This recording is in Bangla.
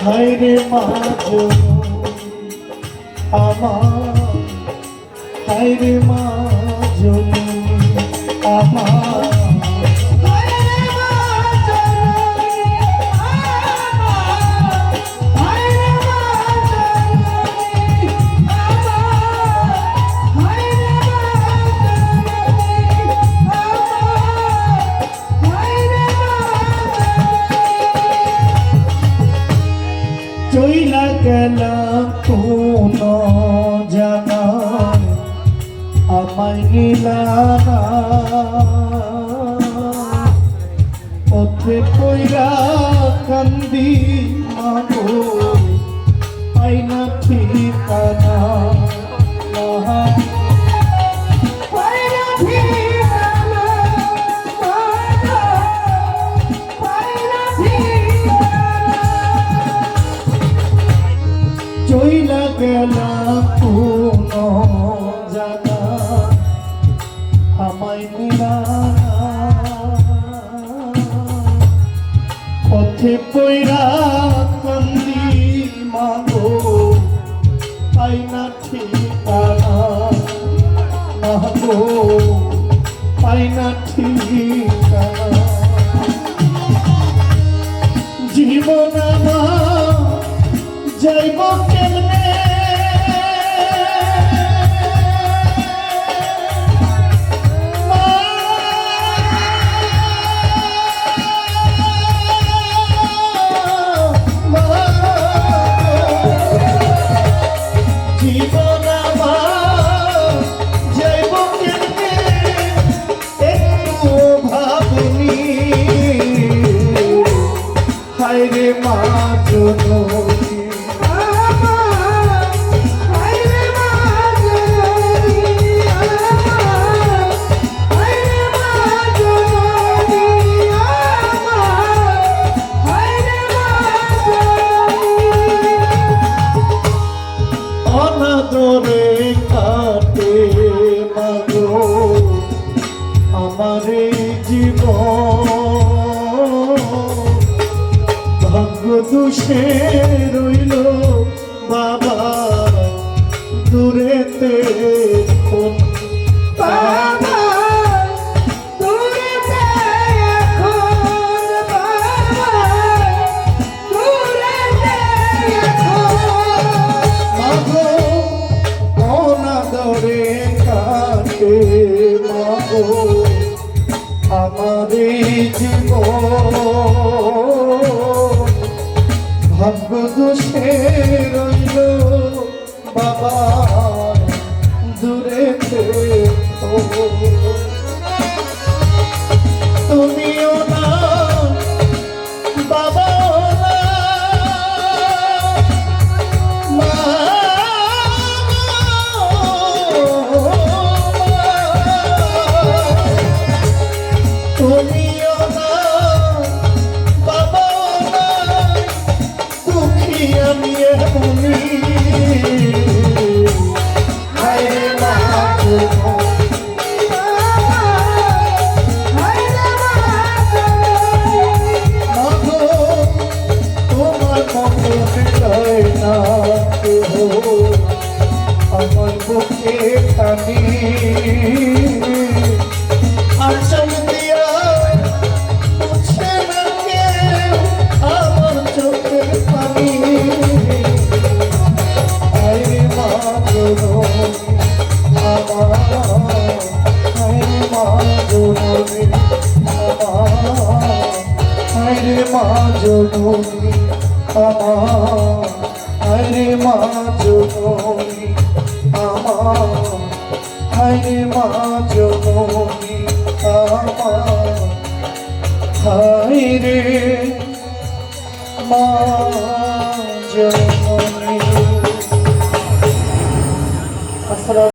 হায় রে মা জননী আমার, হায় রে মা জননী আমার। চইলা গেলাম কোন জানায় আমায় নিলানা, পথে কইরা কান্দি মাগো পাই না ঠিকানা। চইলা গেলাম কোন জানা আমায় নিলানা, পথে পইরা কান্দি মাগো পাই না ঠিকানা, মাগো পাই না ঠিকানা। জীবন আমার যাইব কেমনে, জীবন আমার যাইব কেমনে একটু ভাবনি, হায় রে মা জননী অনাদরে কাটে মাগো আমার জীবন, ভাগ্য দোষে রইল বাবা দূরেতে কোন বাবা দূরেতে এখন, বাবা দূরেতে এখন মাগো অনাদরে কাটে মাগো আমার জীবন, ভাগ্য দোষে রইল বাবা দূরেতে। তুমিও না বাবাও না, মা তুমিও না বাবাও না, দুঃখী আমি এমনি, হায় রে মা মাগো তোমার মতো চাই না কেহ আমার বুকে টানি, আঁচল দিয়া মুছে না কেউ আমার চোখের পানি, হায় রে মা জননী আমার, হায় রে মা জননী আমার, হায় রে মা জননী আমার, হায় রে মা জননী আমার, হায় রে মা জননী আমার, হায় রে মা জননী।